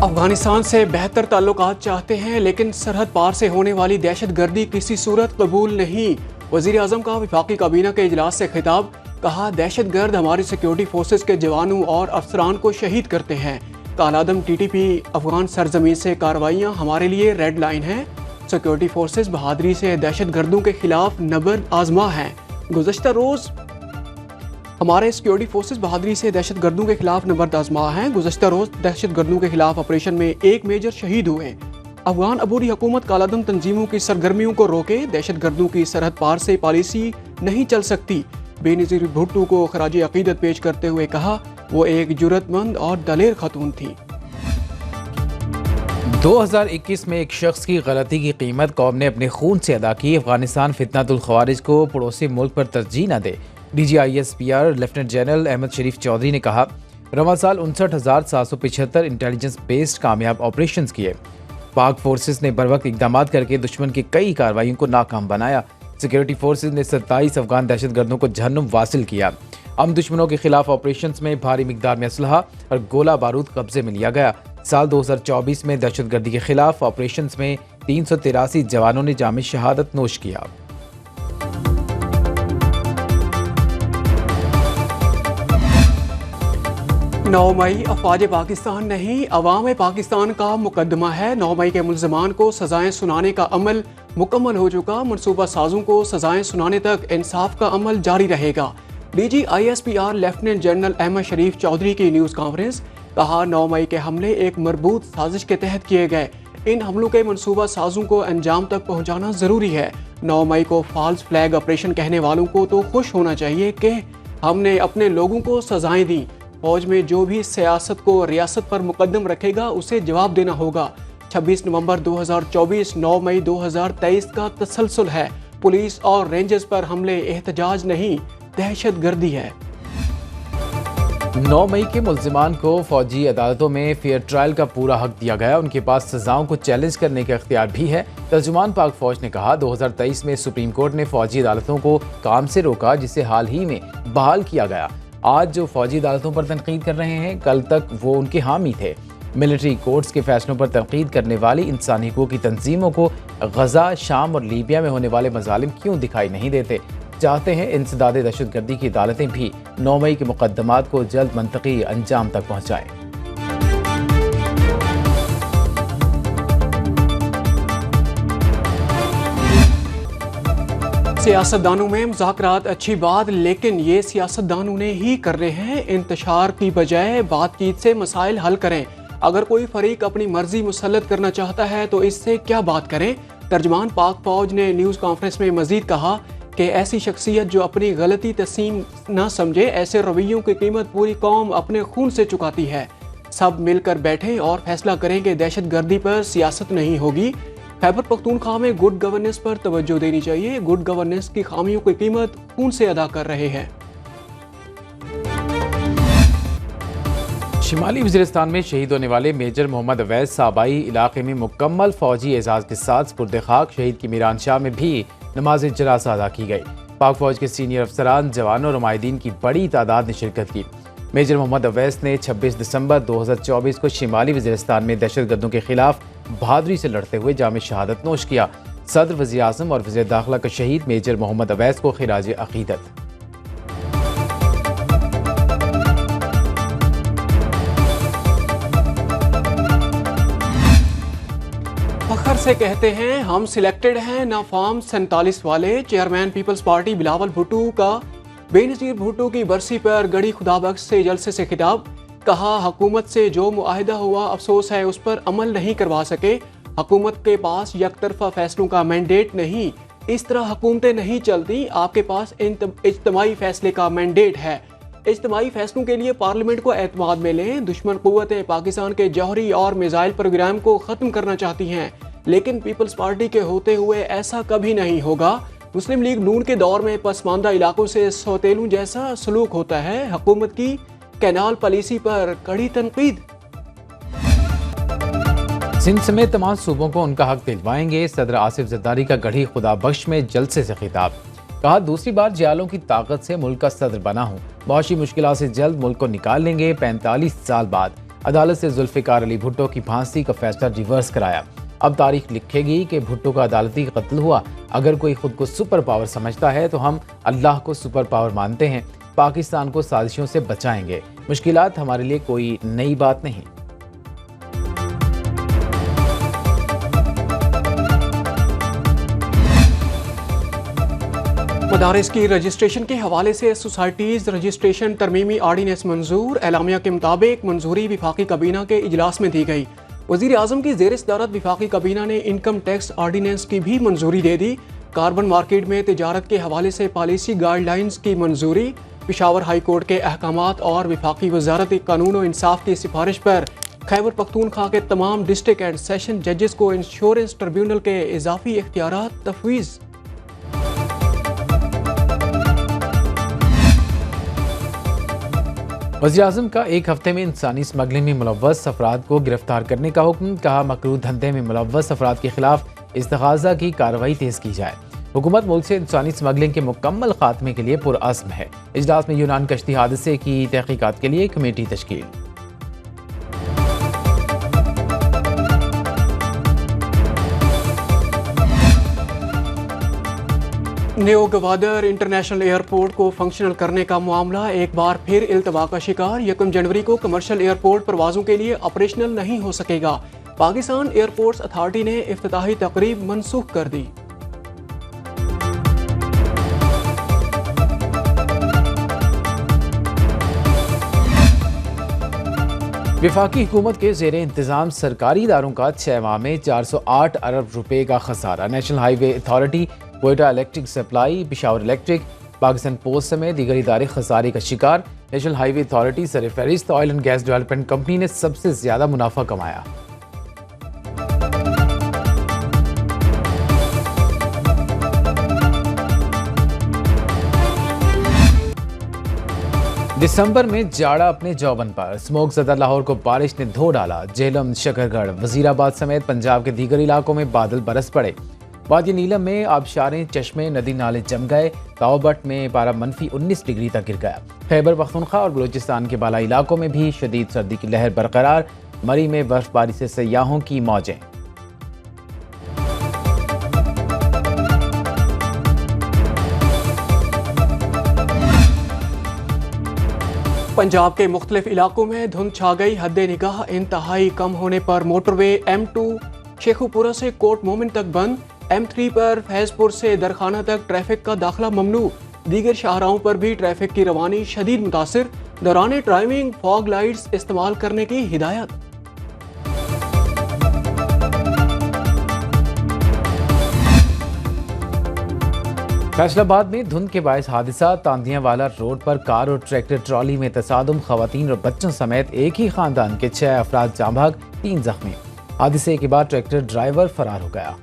अफगानिस्तान से बेहतर ताल्लुकात चाहते हैं, लेकिन सरहद पार से होने वाली दहशत गर्दी किसी सूरत कबूल नहीं। वज़ीर आज़म का वफाकी काबीना के इजलास से खिताब। कहा, दहशत गर्द हमारी सिक्योरिटी फोर्सेस के जवानों और अफसरान को शहीद करते हैं। कालादम TTP अफगान सरजमीन से कार्रवाइयाँ हमारे लिए रेड लाइन हैं। सिक्योरिटी फोर्सेस बहादुरी से दहशत गर्दों के खिलाफ नबर्द आजमा हैं। गुज़श्ता रोज़ हमारे सिक्योरिटी फोर्सेस बहादुरी से दहशत गर्दों के खिलाफ नबर्द आजमा हैं। गुज़श्ता रोज़ दहशत गर्दों के खिलाफ ऑपरेशन में एक मेजर शहीद हुए। अफगान अबूरी हुकूमत कालादम तंजीमों की सरगर्मियों को रोके। दहशत गर्दों की सरहद पार से पॉलिसी नहीं चल सकती। बेनज़ीर भुट्टो को खराज अकीदत पेश करते हुए कहा, वो एक जुर्रतमंद और दलेर खातून थी। 2021 में एक शख्स की गलती की कीमत कौम ने अपने खून से अदा की। अफगानिस्तान फितनातुल ख़वारिज को पड़ोसी मुल्क पर तरजीह न दे। DGISPR लेफ्टिनेंट जनरल अहमद शरीफ चौधरी ने कहा, रवा साल 59,775 इंटेलिजेंस बेस्ड कामयाब ऑपरेशंस किए। पाक फोर्सेस ने बर वक्त इकदाम करके दुश्मन की कई कार्रवाइयों को नाकाम बनाया। सिक्योरिटी फोर्सेस ने 27 अफगान दहशत गर्दों को जहन्नुम वासिल किया। हम दुश्मनों के खिलाफ ऑपरेशंस में भारी मिकदार में असलहा और गोला बारूद कब्जे में लिया गया। साल 2024 में दहशत गर्दी के खिलाफ ऑपरेशंस में 383 जवानों ने जाम शहादत नोश किया। नौ मई अफवाज पाकिस्तान नहीं, अवाम पाकिस्तान का मुकदमा है। 9 मई के मुल्ज़िमान को सजाएं सुनाने का अमल मुकम्मल हो चुका। मनसूबा साजों को सजाएं सुनाने तक इंसाफ का अमल जारी रहेगा। DGISPR लेफ्टिनेंट जनरल अहमद शरीफ चौधरी की न्यूज़ कॉन्फ्रेंस। कहा, 9 मई के हमले एक मरबूत साजिश के तहत किए गए। इन हमलों के मनसूबा साजों को अंजाम तक पहुँचाना ज़रूरी है। 9 मई को फॉल्स फ्लैग ऑपरेशन कहने वालों को तो खुश होना चाहिए कि हमने अपने लोगों को सजाएं दी। फौज में जो भी सियासत को रियासत पर मुकद्दम रखेगा उसे जवाब देना होगा। 26 नवंबर 2024 9 मई 2023 का तसलसल है। पुलिस और रेंजर्स पर हमले एहतजाज नहीं, दहशत गर्दी है। 9 मई के मुल्जिमान को फौजी अदालतों में फेयर ट्रायल का पूरा हक दिया गया। उनके पास सजाओं को चैलेंज करने का इख्तियार भी है। तर्जुमान पाक फौज ने कहा, 2023 में सुप्रीम कोर्ट ने फौजी अदालतों को काम से रोका, जिसे हाल ही में बहाल किया गया। आज जो फौजी अदालतों पर तनकीद कर रहे हैं, कल तक वो उनके हामी थे। मिलिट्री कोर्ट्स के फैसलों पर तनकीद करने वाली इंसानी हकूक़ की तंजीमों को गजा, शाम और लीबिया में होने वाले मजालिम क्यों दिखाई नहीं देते? चाहते हैं इंसदाद दहशत गर्दी की अदालतें भी 9 मई के मुकदमात को जल्द मंतकी अंजाम तक पहुँचाएँ। सियासतदानों में मुज़ाकरात अच्छी बात, लेकिन ये सियासतदान उन्हें ही करने हैं। इंतशार की बजाय बातचीत से मसाइल हल करें। अगर कोई फरीक अपनी मर्जी मुसल्लत करना चाहता है तो इससे क्या बात करें? तर्जमान पाक फौज ने न्यूज़ कॉन्फ्रेंस में मजीद कहा कि ऐसी शख्सियत जो अपनी गलती तस्लीम न समझे, ऐसे रवैयों की कीमत पूरी कौम अपने खून से चुकाती है। सब मिलकर बैठें और फैसला करें कि दहशत गर्दी पर सियासत नहीं होगी। खैबर पख्तूनख्वा में गुड गवर्नेंस पर तवज्जो देनी चाहिए। गुड गवर्नेंस की खामियों की कीमत खून से अदा कर रहे हैं। शिमाली वज़ीरिस्तान में शहीद होने वाले मेजर मोहम्मद अवैस साबाई इलाके में मुकम्मल फौजी एजाज के साथ स्पुर्द खाक शहीद की मीरान शाह में भी नमाज जनाजा अदा की गई। पाक फौज के सीनियर अफसरान, जवानों और नुमाइंदीन की बड़ी तादाद ने शिरकत की। मेजर मोहम्मद अवैस ने 26 दिसंबर 2024 को शिमाली वज़ीरिस्तान में दहशत गर्दों के खिलाफ बहादुरी से लड़ते हुए जाम शहादत नोश किया। सदर, वज़ीर आज़म और वज़ीर दाखिला का शहीद मेजर मोहम्मद अवैस को खिराज अकीदत। फखर से कहते हैं, हम सिलेक्टेड हैं ना फॉर्म 47 वाले। Chairman people's party Bilawal Bhutto का बेनज़ीर भुट्टो की बरसी पर गढ़ी खुदाबख्श से जलसे से खिताब। कहा, हुकूमत से जो मुआहिदा हुआ अफसोस है उस पर अमल नहीं करवा सके। हुकूमत के पास यकतरफा फैसलों का मैंडेट नहीं, इस तरह हुकूमतें नहीं चलती। आपके पास इज्तिमाई फैसले का मैंडेट है। इज्तिमाई फैसलों के लिए पार्लियामेंट को एतमाद में लें। दुश्मन कुव्वतें पाकिस्तान के जौहरी और मिसाइल प्रोग्राम को ख़त्म करना चाहती हैं, लेकिन पीपल्स पार्टी के होते हुए ऐसा कभी नहीं होगा। मुस्लिम लीग नून के दौर में पसमानदा इलाकों से सौतेलों जैसा सलूक होता है। हुकूमत की कैनाल पॉलिसी पर कड़ी तनकीद। सिंध समेत तमाम सूबों को उनका हक दिलवाएंगे। सदर आसिफ जरदारी का गढ़ी खुदाबख्श में जलसे से खिताब। कहा, दूसरी बार जियालों की ताकत से मुल्क का सदर बना हूँ। बहुत सी मुश्किलात से जल्द मुल्क को निकाल लेंगे। 45 साल बाद अदालत से जुल्फिकार अली भुट्टो की फांसी का फैसला रिवर्स कराया। अब तारीख लिखेगी कि भुट्टो का अदालती कत्ल हुआ। अगर कोई खुद को सुपर पावर समझता है तो हम अल्लाह को सुपर पावर मानते हैं। पाकिस्तान को साजिशों से बचाएंगे। मुश्किलात हमारे लिए कोई नई बात नहीं। मदारिस की रजिस्ट्रेशन के हवाले से सोसाइटीज़ रजिस्ट्रेशन तरमीमी आर्डीनेंस मंजूर। एलामिया के मुताबिक मंजूरी विफाकी काबीना के इजलास में दी गई। वज़ीर आज़म की ज़ेर सदारत विफाकी काबीना ने इनकम टैक्स आर्डीनेंस की भी मंजूरी दे दी। कार्बन मार्केट में तिजारत के हवाले से पॉलिसी गाइडलाइंस की मंजूरी। पेशावर हाई कोर्ट के अहकामात और विफाकी वजारत कानून व इंसाफ की सिफारिश पर खैबर पख्तूनख्वा के तमाम डिस्ट्रिक्ट एंड सेशन जजेस को इंश्योरेंस ट्रिब्यूनल के इजाफी इख्तियारात तफवीज़। वज़ीर-ए-आज़म का एक हफ्ते में इंसानी स्मगलिंग में मुलव्वस अफराद को गिरफ्तार करने का हुक्म। कहा, मकरूह धंधे में मुलव्वस अफराद के खिलाफ इस्तग़ाज़ा की कार्रवाई तेज़ की जाए। हुकूमत मुल्क से इंसानी स्मगलिंग के मुकम्मल खात्मे के लिए पुरअज़्म है। इजलास में यूनान कश्ती हादसे की तहकीकात के लिए कमेटी तश्कील। न्यू गवादर इंटरनेशनल एयरपोर्ट को फंक्शनल करने का मामला एक बार फिर इल्तवा का शिकार। 1 जनवरी को कमर्शियल एयरपोर्ट परवाज़ों के लिए ऑपरेशनल नहीं हो सकेगा। पाकिस्तान एयरपोर्ट्स अथॉरिटी ने इफ्तिताही तकरीब मनसूख कर दी। विफाकी हुकूमत के ज़ेरे इंतज़ाम सरकारी इदारों का 6 माह में 408 अरब रुपए का खसारा। National highway authority, Quetta electric supply, Peshawar electric, Pakistan post समेत दीगर इदारे खसारे का शिकार। नेशनल हाईवे अथॉरिटी सरफहरिस्त oil and gas development company ने सबसे ज्यादा मुनाफा कमाया। दिसंबर में जाड़ा अपने जौबन पर, स्मोक ज़दा लाहौर को बारिश ने धो डाला। झेलम, शकरगढ़, वजीराबाद समेत पंजाब के दीगर इलाकों में बादल बरस पड़े। वादी नीलम में आबशारें, चश्मे, नदी नाले जम गए। ताओबट में पारा -19 डिग्री तक गिर गया। खैबर पख्तूनख्वा और बलूचिस्तान के बालाई इलाकों में भी शदीद सर्दी की लहर बरकरार। मरी में बर्फबारी से सयाहों की मौजें। पंजाब के मुख्तलिफ इलाकों में धुंध छा गई। हद निगाह इंतहाई कम होने पर मोटरवे M2 शेखुपुरा से कोट मोमिन तक बंद। M3 पर फैजपुर से दरखाना तक ट्रैफिक का दाखिला ममनू। दीगर शाहराहों पर भी ट्रैफिक की रवानी शदीद मुतासिर। दौरान ड्राइविंग फॉग लाइट्स इस्तेमाल करने की हिदायत। फैसलाबाद में धुंध के बायस हादसा। तांदियावाला रोड पर कार और ट्रैक्टर ट्रॉली में तसादुम। खवातीन और बच्चों समेत एक ही खानदान के 6 अफराद जाँ भाग, 3 जख्मी। हादसे के बाद ट्रैक्टर ड्राइवर फरार हो गया।